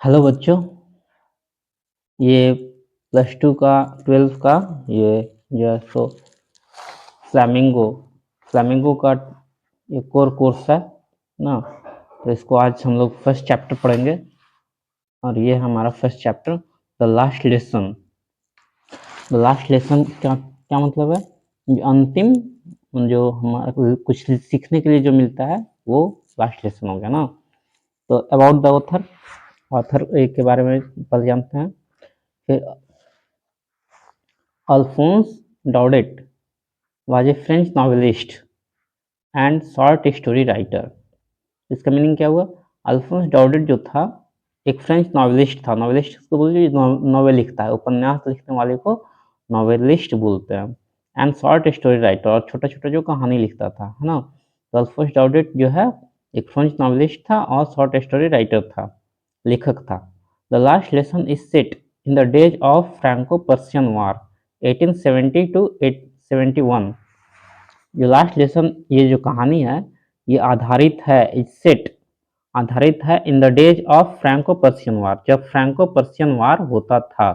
Hello बच्चों, ये plus two का 12th का ये जो है सो फ्लैमिंगो फ्लैमिंगो का एक और कोर्स है ना। तो इसको आज हम लोग फर्स्ट चैप्टर पढ़ेंगे और ये हमारा first chapter the last lesson. The last lesson क्या क्या मतलब है? जो अंतिम, जो हमारा कुछ सीखने के लिए जो मिलता है वो लास्ट लेसन हो गया ना। तो अबाउट द ऑथर, ऑथर के बारे में पहले जानते हैं। फिर Alphonse Daudet was a French novelist and short story writer। इसका मीनिंग क्या हुआ? अल्फोंस डॉडेट जो था एक फ्रेंच नॉवेलिस्ट था। नॉवेलिस्ट किसको बोलते हैं? नॉवेल लिखता है, उपन्यास लिखने वाले को नॉवेलिस्ट बोलते हैं। एंड शॉर्ट स्टोरी राइटर, और छोटा छोटा जो कहानी लिखता था, है ना। तो अल्फोंस डॉडेट जो है एक फ्रेंच नॉवेलिस्ट था और शॉर्ट स्टोरी राइटर था, लेखक था। The last lesson is set in the days of Franco Persian war 1870 to 871। जो लास्ट लेसन, ये जो कहानी है ये आधारित है, सेट आधारित है in the days of Franco Persian war, जब फ्रैंको पर्शियन वार होता था।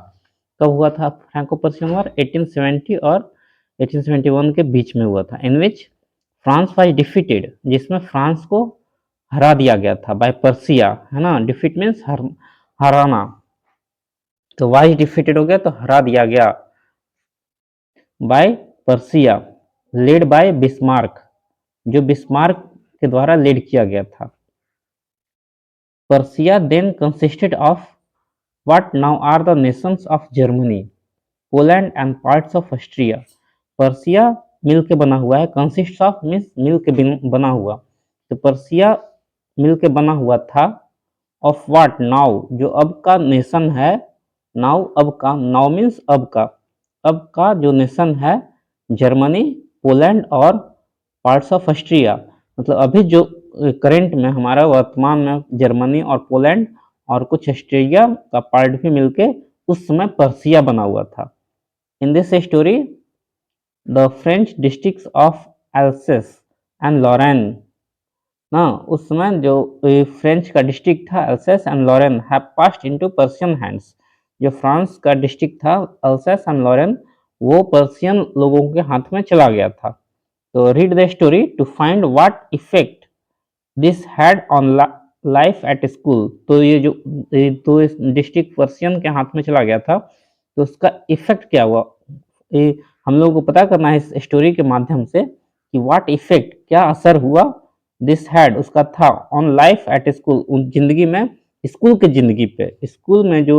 कब हुआ था फ्रैंको पर्शियन वार? 1870 और 1871 के बीच में हुआ था। इन विच फ्रांस वाज डिफीटेड, जिसमें फ्रांस को हरा दिया गया था बाय पर्सिया, है ना। डिफीट मीन्स हराना, तो वाइज डिफीटेड हो गया तो हरा दिया गया। By Persia, led by Bismarck, जो बिस्मार्क के द्वारा लीड किया गया था। Persia then consisted of what now are the nations of Germany, Poland and parts of Austria. Persia मिल के बना हुआ है, कंसिस्ट ऑफ मीन्स मिल के बना हुआ, तो पर्सिया मिल के बना हुआ था। ऑफ व्हाट नाउ, जो अब का नेशन है। नाउ अब का, नाउ मीन्स अब का जो नेशन है जर्मनी, पोलैंड और पार्ट्स ऑफ ऑस्ट्रिया। मतलब अभी जो करंट में हमारा वर्तमान में जर्मनी और पोलैंड और कुछ ऑस्ट्रिया का पार्ट भी मिलके उस समय पर्सिया बना हुआ था। In this story the French districts of Alsace and Lorraine ना, उस समय जो फ्रेंच का डिस्ट्रिक्ट था Alsace and Lorraine have passed into Persian hands. जो फ्रांस का डिस्ट्रिक्ट था एल्सेस एंड लॉरेन, वो पर्शियन लोगों के हाथ में चला गया था। तो read the story to find what effect this had on life at school. तो ये जो तो इस डिस्ट्रिक्ट पर्शियन के हाथ में चला गया था, तो उसका इफेक्ट क्या हुआ, ये हम लोगों को पता करना है इस स्टोरी के माध्यम से कि व्हाट इफेक्ट, क्या असर हुआ, दिस हैड उसका था, ऑन लाइफ एट स्कूल, उन जिंदगी में, स्कूल की जिंदगी पे, स्कूल में जो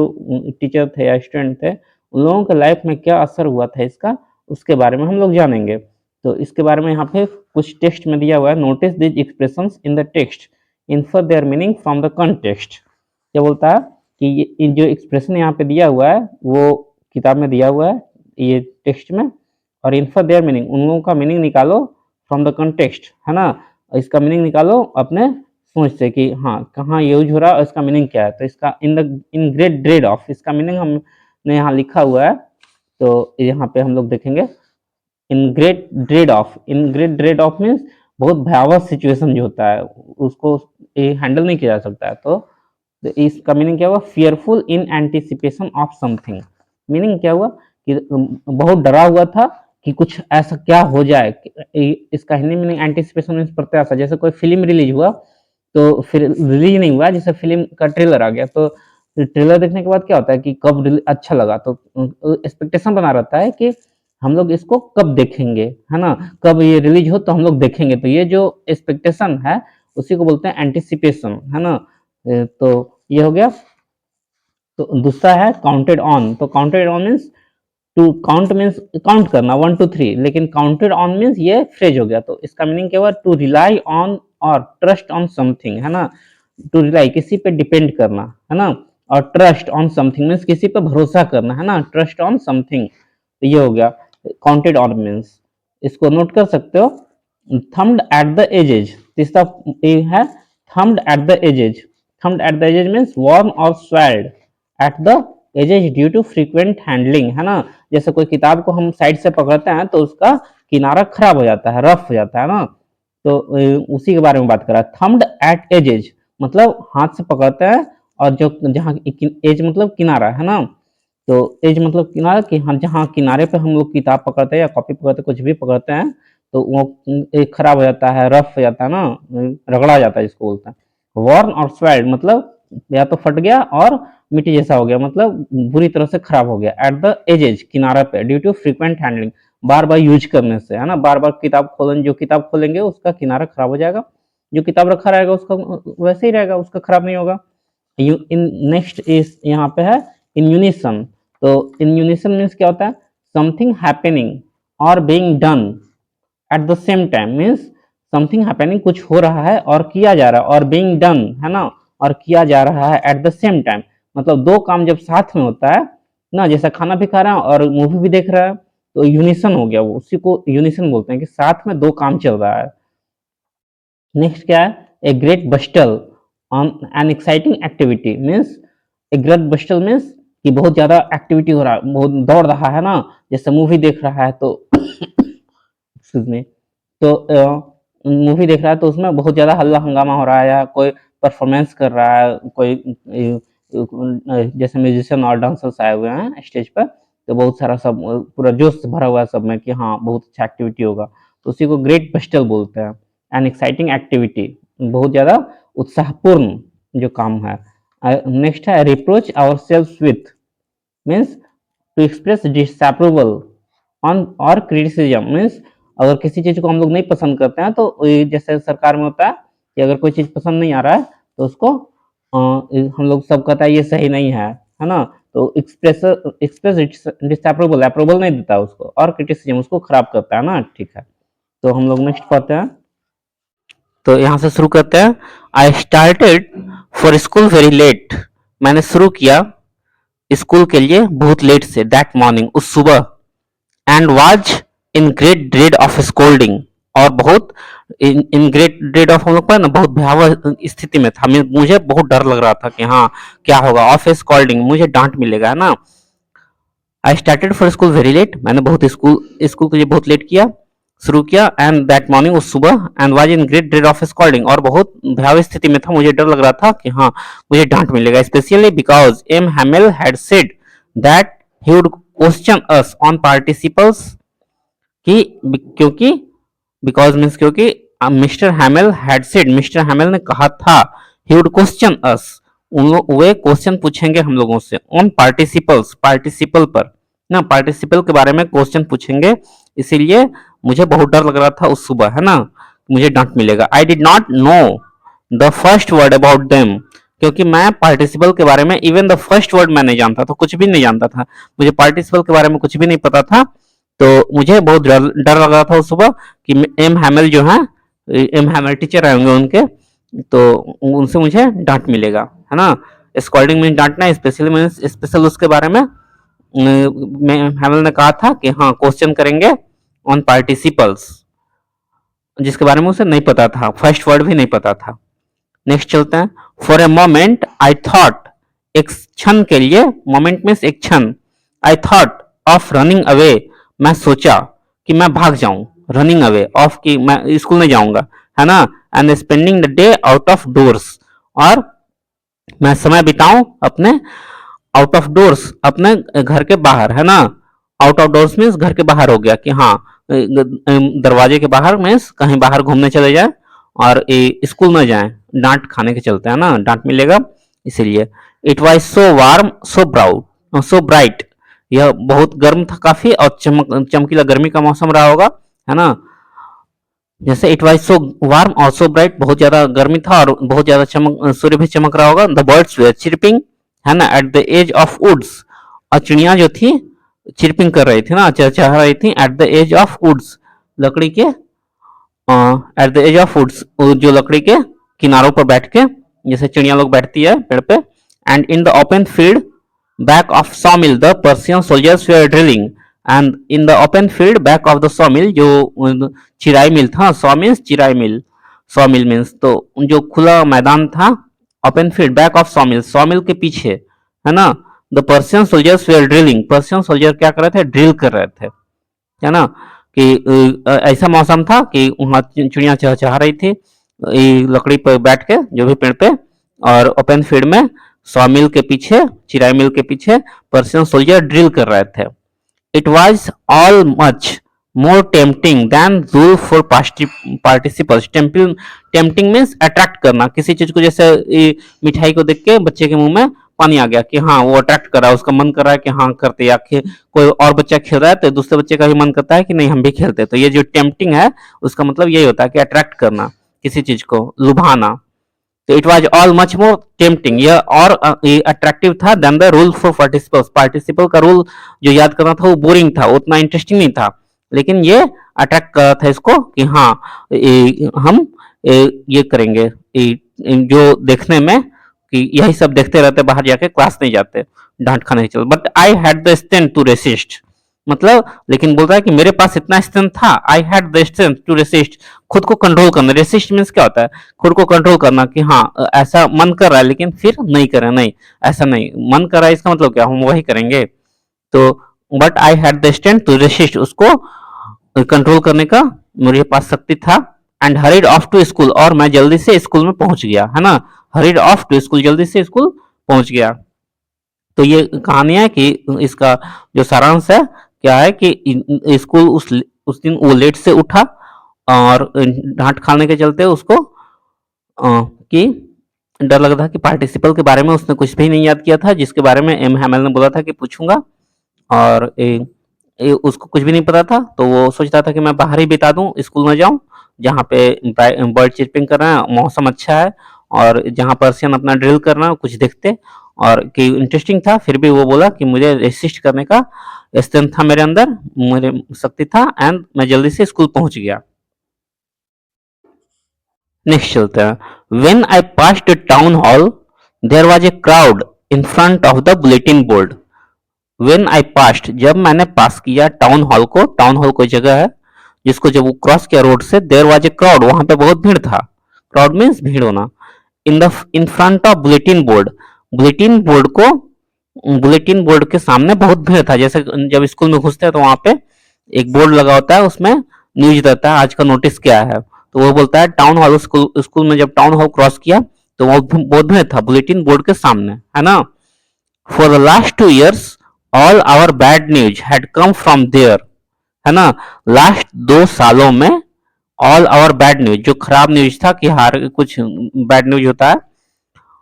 टीचर थे या स्टूडेंट थे उन लोगों के लाइफ में क्या असर हुआ था इसका, उसके बारे में हम लोग जानेंगे। तो इसके बारे में यहाँ पे कुछ टेक्स्ट में दिया हुआ है। Notice this expressions in the text, infer their meaning from the context. क्या बोलता है कि ये जो एक्सप्रेशन यहाँ पे दिया हुआ है वो किताब में दिया हुआ है ये टेक्स्ट में, और इन्फर देयर मीनिंग, उन लोगों का मीनिंग निकालो फ्रॉम द कंटेक्स्ट, है ना। इसका मीनिंग निकालो अपने सोच से कि हाँ कहाँ यूज हो रहा है और इसका मीनिंग क्या है। तो इसका इन ग्रेट ड्रेड ऑफ, इसका मीनिंग हमने यहाँ लिखा हुआ है, तो यहाँ पे हम लोग देखेंगे। In great dread of, in great dread of means बहुत भयावह सिचुएशन जो होता है उसको हैंडल नहीं किया जा सकता है। तो इसका मीनिंग क्या हुआ? Fearful in anticipation of something. Meaning क्या हुआ कि बहुत डरा हुआ था कि कुछ ऐसा क्या हो जाए। इसका हिंदी मीनिंग एंटिसिपेशन मीन्स प्रत्याशा। जैसे कोई फिल्म रिलीज हुआ तो फिर रिलीज नहीं हुआ, जैसे फिल्म का ट्रेलर आ गया, तो ट्रेलर देखने के बाद क्या होता है कि कब अच्छा लगा, तो एक्सपेक्टेशन बना रहता है कि हम लोग इसको कब देखेंगे, है ना, कब ये रिलीज हो तो हम लोग देखेंगे। तो ये जो एक्सपेक्टेशन है उसी को बोलते हैं एंटिसिपेशन, है ना। तो ये हो गया। तो दूसरा है काउंटेड ऑन। तो counted on means, to count means count करना 1 2 3, लेकिन काउंटेड ऑन मीन्स ये फ्रेज हो गया। तो इसका मीनिंग क्या हुआ? To rely on or trust on something, है ना। टू रिलाई किसी पे डिपेंड करना, है ना, और ट्रस्ट ऑन समथिंग मीन्स किसी पे भरोसा करना, है ना, ट्रस्ट ऑन समथिंग। तो ये हो गया काउंटेड ऑन मीन्स। इसको नोट कर सकते हो। थम्ड एट द एजेज, तीसरा है thumbed at the edges. Thumbed at the edges means worn और swelled at the edges due to frequent handling, है ना। जैसे कोई किताब को हम साइड से पकड़ते हैं तो उसका किनारा खराब हो जाता है, रफ हो जाता है ना। तो उसी के बारे में बात कर रहा है। थम्ड एट एजेज मतलब हाथ से पकड़ते हैं और जो जहाँ एज मतलब किनारा है ना, तो एज मतलब किनारा कि हाँ जहाँ किनारे पे हम लोग किताब पकड़ते हैं या कॉपी पकड़ते हैं कुछ भी पकड़ते हैं तो वो एक खराब हो जाता है, रफ हो जाता है ना, रगड़ा जाता है इसको बोलते हैं। वॉर्न और स्वेल्ड मतलब या तो फट गया और मिट्टी जैसा हो गया, मतलब बुरी तरह से खराब हो गया। एट द एजेज किनारा पे, ड्यू टू फ्रीक्वेंट हैंडलिंग बार बार यूज करने से, है ना, बार बार किताब खोलेंगे, जो किताब खोलेंगे उसका किनारा खराब हो जाएगा, जो किताब रखा रहेगा उसका वैसे ही रहेगा, उसका खराब नहीं होगा। इन नेक्स्ट इज यहाँ पे है इन यूनिसन। तो इन यूनिसन मीन्स क्या होता है, समथिंग हैपनिंग और being done at the same time, means something happening कुछ हो रहा है और किया जा रहा है, और बीइंग डन है ना, और किया जा रहा है एट द सेम टाइम, मतलब दो काम जब साथ में होता है ना, जैसा खाना भी खा रहा है और मूवी भी देख रहा है, तो यूनिसन हो गया, वो उसी को यूनिसन बोलते हैं कि साथ में दो काम चल रहा है। नेक्स्ट क्या है, a great bustle on an exciting activity, means a great bustle means कि बहुत ज्यादा एक्टिविटी हो रहा है, बहुत दौड़ रहा है ना, जैसे मूवी देख रहा है तो एक्सक्यूज मी, तो मूवी देख रहा है तो उसमें बहुत ज्यादा हल्ला हंगामा हो रहा है, या कोई परफॉर्मेंस कर रहा है, कोई जैसे म्यूजिशियन और डांसर्स आए हुए हैं स्टेज पर, तो बहुत सारा सब पूरा जोश भरा हुआ है सब में कि हाँ बहुत अच्छा एक्टिविटी होगा, तो उसी को ग्रेट बस्टल बोलते हैं। एन एक्साइटिंग एक्टिविटी, बहुत ज्यादा उत्साहपूर्ण जो काम है। नेक्स्ट है reproach our self with, means to express disapproval on or criticism, means अगर किसी चीज को हम लोग नहीं पसंद करते हैं तो जैसे सरकार में होता है कि अगर कोई चीज पसंद नहीं आ रहा है तो उसको हम लोग सब कहता है ये सही नहीं है ना, तो एक्सप्रेस एक्सप्रेस डिसअप्रूवल, अप्रूवल नहीं देता उसको, और क्रिटिसिज्म उसको खराब करता है ना, ठीक है। तो हम लोग नेक्स्ट पढ़ते हैं, तो यहाँ से शुरू करते हैं। I started for school very late, मैंने शुरू किया स्कूल के लिए बहुत लेट से, दैट मॉर्निंग उस सुबह, and was in great dread of scolding, और बहुत इन ग्रेट ड्रेड ऑफ, हम लोग पर ना बहुत भयावह स्थिति में था, मुझे बहुत डर लग रहा था कि हाँ क्या होगा, ऑफ स्कोल्डिंग मुझे डांट मिलेगा, है ना। I started for school very late, मैंने बहुत स्कूल स्कूल के लिए बहुत लेट किया, शुरू किया, एंड दैट मॉर्निंग उस सुबह, and was in great dread of scolding, और बहुत भयावह स्थिति में था, मुझे डर लग रहा था कि हाँ मुझे डांट मिलेगा, specially because M Hamel had said that he would question us on participles, कि क्योंकि बिकॉज मीन्स क्योंकि mister Hamel had said, mister Hamel ने कहा था, ही वुड क्वेश्चन अस, वे क्वेश्चन पूछेंगे हम लोगों से, ऑन पार्टिसिपल्स, पार्टिसिपल पर ना, पार्टिसिपल के बारे में क्वेश्चन पूछेंगे, इसीलिए मुझे बहुत डर लग रहा था उस सुबह, है ना, मुझे डांट मिलेगा। I did not know the first word about them, क्योंकि मैं पार्टिसिपल के बारे में इवन द फर्स्ट वर्ड मैं नहीं जानता था, कुछ भी नहीं जानता था, मुझे पार्टिसिपल के बारे में कुछ भी नहीं पता था, तो मुझे बहुत डर लग रहा था उस सुबह कि एम हैमल जो है, एम हैमल टीचर आएंगे उनके, तो उनसे मुझे डांट मिलेगा, है ना। स्कॉल्डिंग मीन डांटना, स्पेशली मीन स्पेशल उसके बारे में हैमल ने कहा था कि हाँ क्वेश्चन करेंगे ऑन पार्टिसिपल्स, जिसके बारे में उसे नहीं पता था, फर्स्ट वर्ड भी नहीं पता था। नेक्स्ट चलते हैं। For a moment I thought, एक क्षण के लिए, मोमेंट मीन्स एक क्षण, I thought of running away, मैं सोचा कि मैं भाग जाऊं, रनिंग अवे ऑफ कि मैं स्कूल नहीं जाऊंगा, है ना, and spending the day out of doors, और मैं समय बिताऊं अपने आउट ऑफ डोर्स, अपने घर के बाहर, है ना, आउट ऑफ डोर्स मीन्स घर के बाहर हो गया कि हाँ दरवाजे के बाहर मीन्स कहीं बाहर घूमने चले जाए और स्कूल न जाए, डांट खाने के चलते, है ना, डांट मिलेगा इसीलिए। It was so warm so brought so bright, यह बहुत गर्म था काफी, और चमकीला गर्मी का मौसम रहा होगा, है ना, जैसे इट वाज सो वार्म और सो ब्राइट, बहुत ज्यादा गर्मी था और बहुत ज्यादा चमक, सूर्य भी चमक रहा होगा। द बर्ड्स वर चिरपिंग, है ना, at the edge of woods, और चिड़िया जो थी चिरपिंग कर रही थी ना, चहचहा रही थी, at the edge of woods, लकड़ी के, at the edge of woods, जो लकड़ी के किनारों पर बैठ के, जैसे चिड़िया लोग बैठती है पेड़ पे। And in the open field back of सॉमिल the Persian soldiers were drilling, and in the open field back of the सॉमिल, जो चिराई मिल था, सॉ मीन्स चिराई मिल, सॉमिल मीन्स तो जो खुला मैदान था, ओपन फील्ड बैक ऑफ सॉमिल, सॉमिल के पीछे, है ना, the Persian soldiers way drilling, Persian soldier क्या कर रहे थे, ड्रिल कर रहे थे, है ना, कि ऐसा मौसम था कि वहां चिड़िया चहचहा रही थी लकड़ी पर बैठ के, जो भी पेड़ पे, और ओपन फील्ड में सॉमिल के पीछे, चिराई मिल के पीछे पर्शियन सोल्जर ड्रिल कर रहे थे। It was all much more tempting than rule for participants. Tempting means attract करना, किसी चीज को, जैसे मिठाई को देख के बच्चे के मुंह में पानी आ गया कि हाँ वो अट्रैक्ट कर रहा है, उसका मन कर रहा है कि हाँ करते, या कोई और बच्चा खेल रहा है तो दूसरे बच्चे का भी मन करता है कि नहीं हम भी खेलते। तो ये जो टेम्पटिंग है उसका मतलब यही होता है कि अट्रैक्ट करना, किसी चीज को लुभाना। तो it was all much more tempting, यह और अट्रैक्टिव था than the rule for participles. Participle का रूल जो याद करना था वो बोरिंग था, उतना इंटरेस्टिंग नहीं था, लेकिन ये अट्रैक्ट कर रहा था इसको कि हाँ हम ये करेंगे, जो देखने में कि यही सब देखते रहते, बाहर जाके क्लास नहीं जाते, डांट खाने नहीं चल। But I had the strength to resist, मतलब लेकिन बोल रहा है कि मेरे पास इतना स्ट्रेंथ था, I had the strength to resist, खुद को कंट्रोल करना। रेसिस्ट मीन्स क्या होता है, खुद को कंट्रोल करना कि हाँ ऐसा मन कर रहा है लेकिन फिर नहीं करें, नहीं ऐसा नहीं, मन कर रहा है इसका मतलब क्या, हम वही करेंगे। तो but I had the strength to resist, उसको कंट्रोल करने का मेरे पास शक्ति था। And hurried off to school, और मैं जल्दी से स्कूल में पहुंच गया, है ना, हरीड ऑफ टू स्कूल, जल्दी से स्कूल पहुंच गया। तो ये कहानी है कि इसका जो सारांश है क्या है कि स्कूल उस दिन वो लेट से उठा और डांट खाने के चलते उसको कि डर लग रहा था कि पार्टिसिपल के बारे में उसने कुछ भी नहीं याद किया था, जिसके बारे में एम हैमल ने बोला था कि पूछूंगा, और उसको कुछ भी नहीं पता था। तो वो सोचता था कि मैं बाहर ही बिता दूं, स्कूल में जाऊं जहाँ पे बर्ड चिरपिंग कर रहे हैं, मौसम अच्छा है, और जहाँ पर्सियन अपना ड्रिल कर रहे हैं कुछ देखते, और कि इंटरेस्टिंग था। फिर भी वो बोला कि मुझे रेसिस्ट करने का स्ट्रेंथ था मेरे अंदर, मेरे शक्ति था, एंड मैं जल्दी से स्कूल पहुंच गया। नेक्स्ट चलते हैं। When I passed town hall there was a crowd in front of the bulletin board. When I passed, जब मैंने पास किया टाउन हॉल को, टाउन हॉल कोई जगह है जिसको जब वो क्रॉस किया रोड से, देयर वाज ए क्राउड, वहां पे बहुत भीड़ था। क्राउड मीन्स भीड़ होना। इन front of bulletin board, bulletin board को, बुलेटिन बोर्ड के सामने बहुत भीड़ था। जैसे जब स्कूल में घुसते हैं तो वहां पे एक बोर्ड लगा होता है, उसमें न्यूज रहता है आज का नोटिस क्या है। तो वो बोलता है टाउन हॉल, स्कूल में जब टाउन हॉल क्रॉस किया तो वो बहुत भीड़ था बुलेटिन बोर्ड के सामने, है ना। For the last 2 years all our bad news had come from there, है ना। लास्ट 2 सालों में ऑल आवर बैड न्यूज, जो खराब न्यूज था कि हार कुछ बैड न्यूज होता है,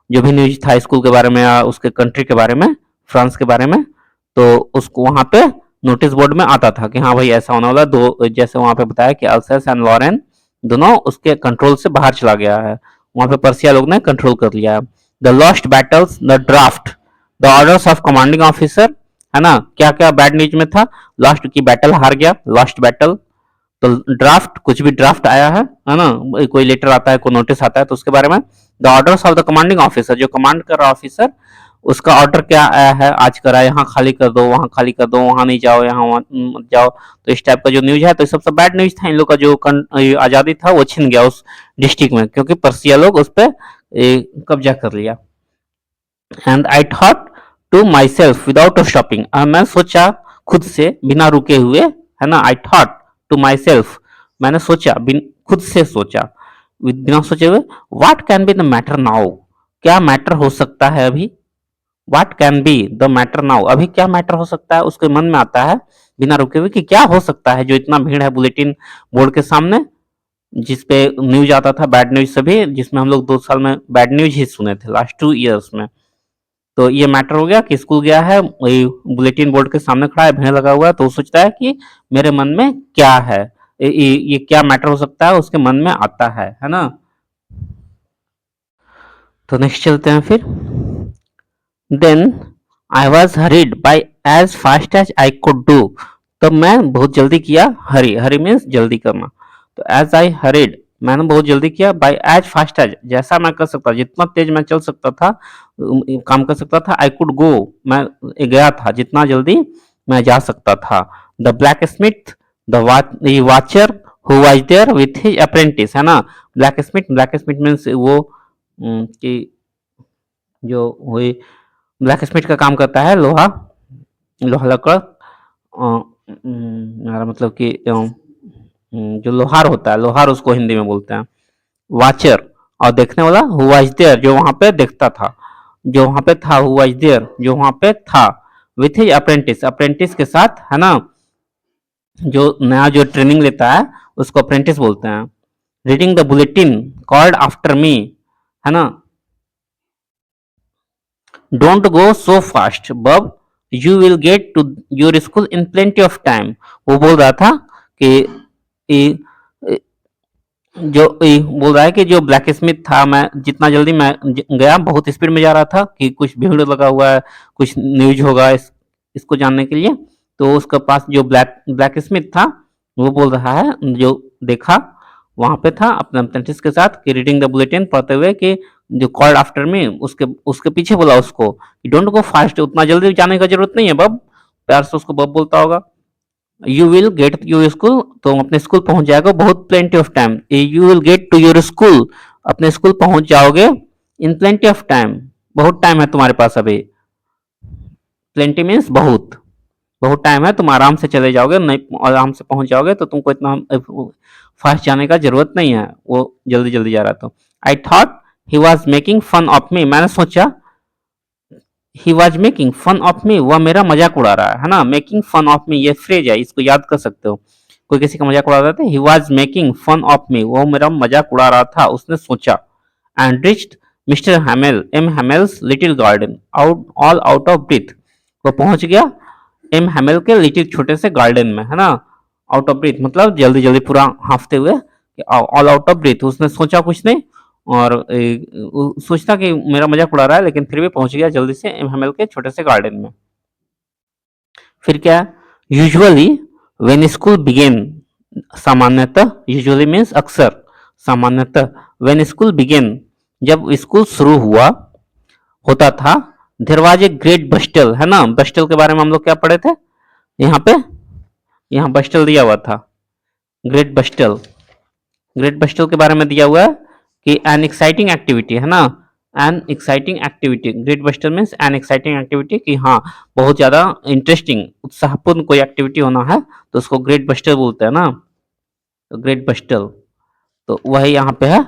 जो भी न्यूज था स्कूल के बारे में या उसके कंट्री के बारे में, फ्रांस के बारे में, तो उसको वहां पे नोटिस बोर्ड में आता था कि हाँ भाई ऐसा होने वाला। दो, जैसे वहां पे बताया कि अल्सस एंड लॉरेन दोनों उसके कंट्रोल से बाहर चला गया है, वहां पे पर्सिया लोग ने कंट्रोल कर लिया है। The lost battles, the draft, the orders of commanding officer, है ना। क्या क्या बैड न्यूज में था, लास्ट की बैटल हार गया, लॉस्ट बैटल। तो ड्राफ्ट, कुछ भी ड्राफ्ट आया है ना, कोई लेटर आता है, कोई नोटिस आता है तो उसके बारे में। The orders of the commanding officer, जो कमांड कर रहा ऑफिसर, उसका ऑर्डर क्या आया है, आज करा, यहाँ खाली कर दो, वहां खाली कर दो, वहां नहीं जाओ, यहाँ मत जाओ। तो इस टाइप का जो न्यूज है, तो सबसे बैड न्यूज था। इन लोग का जो आजादी था वो छिन गया उस डिस्ट्रिक्ट में, क्योंकि पर्सिया लोग उस पर कब्जा कर लिया। And I thought to myself without stopping, मैं सोचा खुद से बिना रुके हुए, है ना। I thought to myself, मैंने सोचा, खुद से सोचा, बिना सोचे हुए। What can be the matter now, क्या मैटर हो सकता है अभी। What can be the matter now, अभी क्या मैटर हो सकता है, उसके मन में आता है बिना रुके हुए कि क्या हो सकता है जो इतना भीड़ है बुलेटिन बोर्ड के सामने, जिसपे न्यूज आता था बैड न्यूज सभी, जिसमें हम लोग 2 साल में बैड न्यूज ही सुने थे लास्ट 2 years में। तो ये मैटर हो गया कि स्कूल गया है, वही बुलेटिन बोर्ड के सामने खड़ा है, भीड़ लगा हुआ है, तो वो सोचता है कि मेरे मन में क्या है, ये क्या मैटर हो सकता है, उसके मन में आता है ना। तो नेक्स्ट चलते हैं फिर। Then I was hurried by as fast as I could do, तब मैं बहुत जल्दी किया, हरी, हरी मीन्स जल्दी करना। तो एज आई हरीड, मैंने बहुत जल्दी किया, बाई एज फास्ट एज, जैसा मैं कर सकता, जितना तेज मैं चल सकता था, काम कर सकता था। आई कुड गो, मैं गया था, जितना जल्दी मैं जा सकता था। The blacksmith, the Wachter who was there with his apprentice, है ना। Blacksmith, blacksmith means वो कि जो वही ब्लैक स्मिथ का काम करता है, लोहा, लोहा लकड़, मेरा मतलब कि जो लोहार होता है, लोहार उसको हिंदी में बोलते हैं। वाचर, और देखने वाला, हु वाज देयर, जो वहां पे देखता था। जो वहां पे था, हु वाज देयर, जो वहां पे था, विथ हिज अप्रेंटिस, अप्रेंटिस के साथ, है ना, जो नया जो ट्रेनिंग लेता है उसको अप्रेंटिस बोलते हैं। Reading the bulletin called after me, है ना, don't go so fast bub, you will get to your school in plenty of time. वो बोल रहा था कि जो बोल रहा है कि जो ब्लैक स्मिथ था, मैं जितना जल्दी मैं गया, बहुत स्पीड में जा रहा था कि कुछ भीड़ लगा हुआ है, कुछ न्यूज होगा इसको जानने के लिए। तो उसके पास जो ब्लैक स्मिथ था, वो बोल रहा है, जो देखा वहां पे था अपने अप्रेंटिस के साथ, कि रीडिंग द बुलेटिन पढ़ते हुए, कि जो कॉल्ड आफ्टर मी, उसके उसके पीछे बोला उसको कि डोंट गो फास्ट, उतना जल्दी जाने का जरूरत नहीं है बब, प्यार से उसको बब बोलता होगा। You will get your school, तो अपने स्कूल पहुंच जाएगा बहुत plenty of time, you will get to your school, अपने स्कूल पहुंच जाओगे, इन प्लेंटी ऑफ टाइम, बहुत टाइम है तुम्हारे पास अभी, प्लेंटी मीन्स बहुत, बहुत टाइम है, तुम आराम से चले जाओगे, नहीं आराम से पहुंच जाओगे, तो तुमको इतना फास्ट जाने का जरूरत नहीं है, वो जल्दी जल्दी जा रहा। तो I thought he was making fun of me, मैंने सोचा, he was making fun of me, वह मेरा मजाक उड़ा रहा है ना, मेकिंग फन ऑफ मी ये फ्रेज है, इसको याद कर सकते हो, कोई किसी का मजाक उड़ा रहा था, he was making fun of me, वो मेरा मजाक उड़ा रहा था, उसने सोचा। And reached mister Hamel, M Hamel's little garden, out all out of breath, वो पहुंच गया एम हैमेल के लिटिल छोटे से गार्डन में, है ना, आउट ऑफ ब्रीथ मतलब जल्दी जल्दी पूरा हांफते हुए, ऑल आउट ऑफ ब्रीथ, उसने सोचा कुछ नहीं, और सोचता कि मेरा मजाक उड़ा रहा है, लेकिन फिर भी पहुंच गया जल्दी से एम हैमेल के छोटे से गार्डन में। फिर क्या, यूजुअली व्हेन स्कूल बिगेन, सामान्यतः, यूजुअली मीन्स अक्सर, सामान्यतः, व्हेन स्कूल बिगेन, जब स्कूल शुरू हुआ होता था, देयर वाज ए ग्रेट बस्टल, है ना, बस्टल के बारे में हम लोग क्या पढ़े थे यहाँ पे, यहाँ बस्टल दिया हुआ था, ग्रेट बस्टल, ग्रेट बस्टल के बारे में दिया हुआ है कि एन एक्साइटिंग एक्टिविटी, है ना, an exciting activity, great bustle means an exciting activity, कि हाँ बहुत ज्यादा इंटरेस्टिंग उत्साहपूर्ण कोई एक्टिविटी होना है तो उसको ग्रेट बस्टल बोलते हैं ना, तो ग्रेट बस्टल, तो वही यहाँ पे है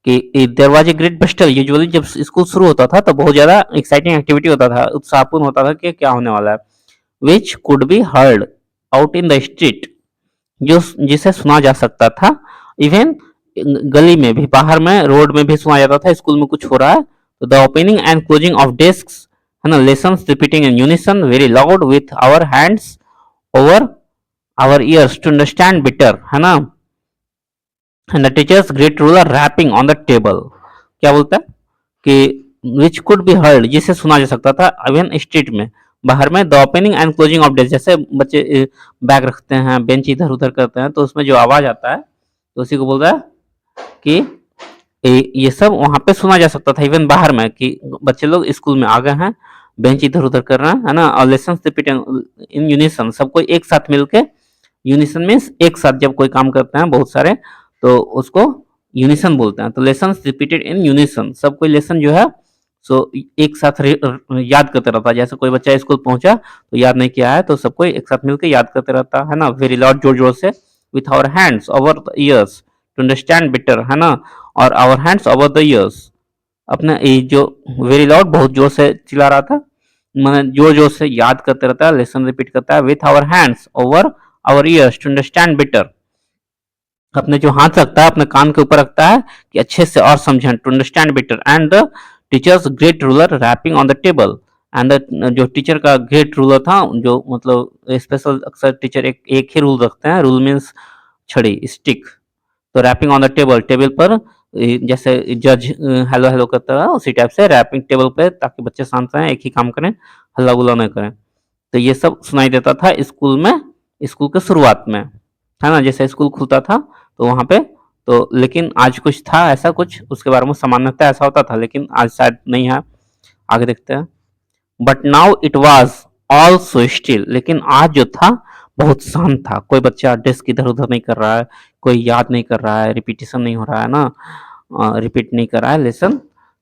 कि there was a great bustle, usually जब स्कूल शुरू होता था तो बहुत ज्यादा एक्साइटिंग एक्टिविटी होता था, उत्साहपूर्ण होता था कि क्या होने वाला है, which could be heard out in the street, जो जिसे सुना जा सकता था, इवन गली में भी, बाहर में, रोड में भी सुना जाता था, स्कूल में कुछ हो रहा है, तो the opening and closing of desk, है ना, lessons repeating in unison very loud with our hands over our ears to understand better, है ना, and the teacher's great ruler rapping on the table, क्या बोलता है कि विच कुड बी हर्ड, जिसे सुना जा सकता था, इवन स्ट्रीट में, बाहर में, the opening and closing of desk, जैसे बच्चे बैग रखते हैं, बेंच इधर उधर करते हैं, तो उसमें जो आवाज आता है, तो उसी को बोल रहा है कि ये सब वहां पे सुना जा सकता था, इवन बाहर में, कि बच्चे लोग स्कूल में आ गए हैं, बेंच इधर उधर कर रहे हैं, है ना, और लेसन रिपीट इन यूनिसन, सबको एक साथ मिलके, यूनिसन मीन्स एक साथ जब कोई काम करते हैं बहुत सारे, तो उसको यूनिसन बोलते हैं, तो लेसन रिपीटेड इन यूनिसन, सब कोई लेसन जो है सो एक साथ याद करते रहता है, जैसे कोई बच्चा स्कूल पहुंचा तो याद नहीं किया है, तो सबको एक साथ मिलकर याद करते रहता है ना, वेरी लाउड, जोर जोर से, with our hands over the ears to understand better, है ना, और our hands over the ears, अपने ये जो वेरी लाउड, बहुत जोर से चिल्ला रहा था, मैंने जोर जोर से याद करते रहता है, लेसन रिपीट करता है, with our hands over our ears to understand better, अपने जो हाथ रखता है अपने कान के ऊपर रखता है कि अच्छे से और समझें, to understand better, and the teacher's great ruler rapping on the table, and जो टीचर का ग्रेट रूलर था, जो मतलब स्पेशल, अक्सर टीचर एक ही रूल रखते हैं, रूल मीन्स छड़ी, स्टिक, तो rapping on the table, table पर, जैसे जज हेलो हेलो करता रहा, उसी टाइप से रैपिंग टेबल पे, ताकि बच्चे शांत रहें, एक ही काम करें, हल्ला गुल्ला नहीं करें, तो ये सब सुनाई देता था स्कूल में, स्कूल के शुरुआत में, है ना, जैसे स्कूल खुलता था तो वहां पे, तो लेकिन आज कुछ था ऐसा, कुछ उसके बारे में सामान्यतः ऐसा होता था, लेकिन आज शायद नहीं है, आगे देखते हैं। But now it was all so still, लेकिन आज जो था बहुत शांत था, कोई बच्चा डेस्क इधर उधर नहीं कर रहा है, कोई याद नहीं कर रहा है, रिपीटिशन नहीं हो रहा है ना, रिपीट नहीं कर रहा है लेसन,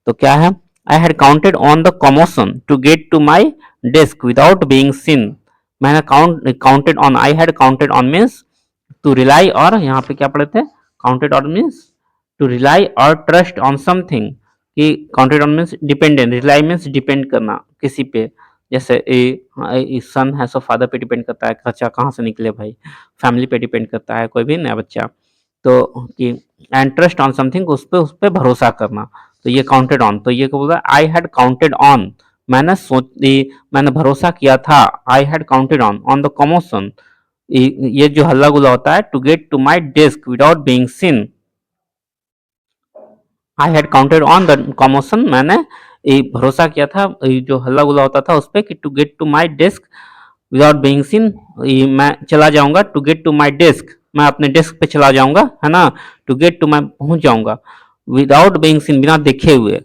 तो क्या है, I had counted on the commotion to get to my desk without being seen, मैंने counted on, I had counted on means to rely, और यहाँ पे क्या पढ़े थे, counted on means to rely और ट्रस्ट ऑन समथिंग, कि counted on means dependent, rely means depend करना किसी पे, जैसे ए सन है सो फादर पे डिपेंड करता है, बच्चा कहाँ से निकले भाई, फैमिली पे डिपेंड करता है कोई भी नया बच्चा, तो कि एंड ट्रस्ट ऑन समथिंग, उस पे भरोसा करना, तो ये काउंटेड ऑन, तो ये क्या बोल रहा है, आई हैड काउंटेड ऑन, मैंने भरोसा किया था, I had counted on the commotion, ये जो हल्ला गुल्ला होता है, to get to my desk without being seen, I had counted on the commotion, मैंने भरोसा किया था, जो हल्ला गुल्ला होता था उस पर, कि to get to my desk without being seen, मैं चला जाऊंगा, to get to my desk, मैं अपने डेस्क पे चला जाऊंगा, है ना, टू गेट टू, मैं पहुंच जाऊंगा, विदाउट बीइंग सीन, बिना देखे हुए,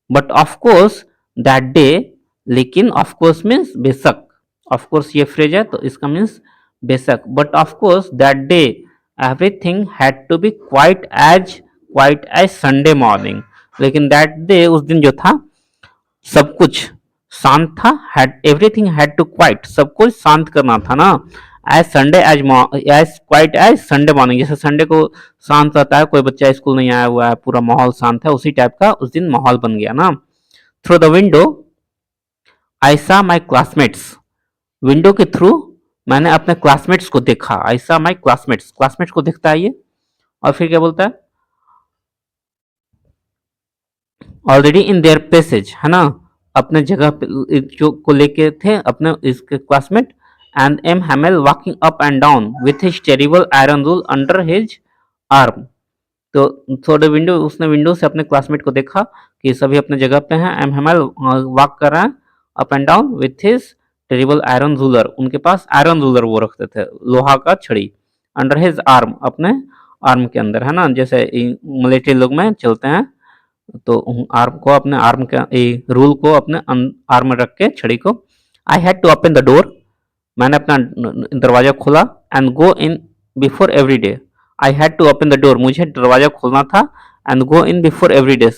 but of course that day, लेकिन ऑफ कोर्स मीन्स बेशक, ऑफ कोर्स ये फ्रेज है तो इसका मीन्स बेशक, but of course that day everything had to be quiet as Sunday morning, लेकिन दैट डे, उस दिन जो था, सब कुछ शांत था, had everything had to quiet, सब कुछ शांत करना था ना, as quiet as Sunday morning, जैसे संडे को शांत रहता है, कोई बच्चा स्कूल नहीं आया हुआ है, पूरा माहौल शांत है, उसी टाइप का उस दिन माहौल बन गया ना। थ्रू द विंडो आई सा माई क्लासमेट्स, विंडो के थ्रू मैंने अपने क्लासमेट्स को देखा, आई सा माई क्लासमेट्स, क्लासमेट्स को देखता है ये, और फिर क्या बोलता है, ऑलरेडी इन देयर प्लेसेज, है ना, अपने जगह पे जो को लेके थे अपने इसके classmate, and M Hamel walking up and down with his terrible iron rule under his arm, तो थोड़े विंडो, उसने विंडो से अपने क्लासमेट को देखा कि सभी अपने जगह पे हैं, एम हैमेल वॉक कर रहा है up and down with his terrible iron ruler, उनके पास आयरन रूलर वो रखते थे, लोहा का छड़ी, अंडर हिज आर्म, अपने आर्म के अंदर, है ना, जैसे मिलिट्री लोग में चलते हैं, तो आर्म को, अपने आर्म के रूल को अपने आर्म में रख के, छड़ी को, I had to open the door, मैंने अपना दरवाजा खोला, and go in before every day, I had to open the door, मुझे दरवाजा खोलना था, and go in before every day,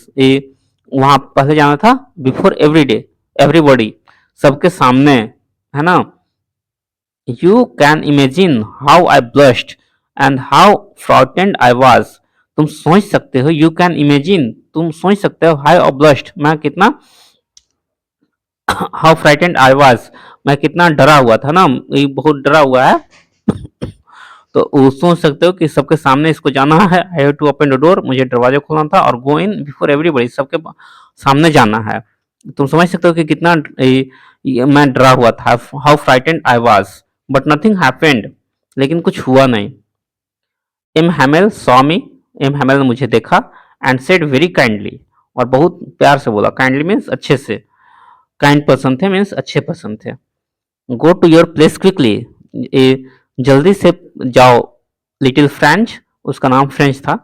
वहां पहले जाना था, बिफोर एवरी डे, एवरीबॉडी, सबके सामने, है ना, you can imagine how I blushed and how frightened I was, तुम सोच सकते हो, यू कैन इमेजिन, तुम सोच सकते हो, हाउ आई ब्लश्ड, मैं कितना, हाउ फ्राइटेंड आई वाज, मैं कितना डरा हुआ था ना, ये बहुत डरा हुआ है, तो वो सोच सकते हो कि सबके सामने इसको जाना है, I have to open the door, मुझे दरवाजा खोलना था, और गो इन बिफोर एवरीबॉडी, सबके सामने जाना है, तुम समझ सकते हो कि कितना मैं डरा हुआ था, how frightened I was, but nothing happened, लेकिन कुछ हुआ नहीं, M Hamel saw me, M Hamel ने मुझे देखा, एंड सेड वेरी काइंडली, और बहुत प्यार से बोला, काइंडली मीन्स अच्छे से, काइंड पर्सन थे मीन्स अच्छे पर्सन थे, go to your place quickly, जल्दी से जाओ, लिटिल फ्रेंच, उसका नाम फ्रेंच था,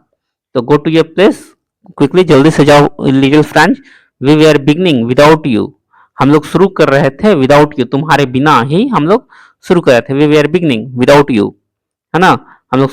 तो go to your place quickly, जल्दी से जाओ little French, we were beginning without you, हम लोग शुरू कर रहे थे, विदाउट यू, तुम्हारे बिना ही हम लोग शुरू कर रहे थे, we were beginning without you, है ना, हम लोग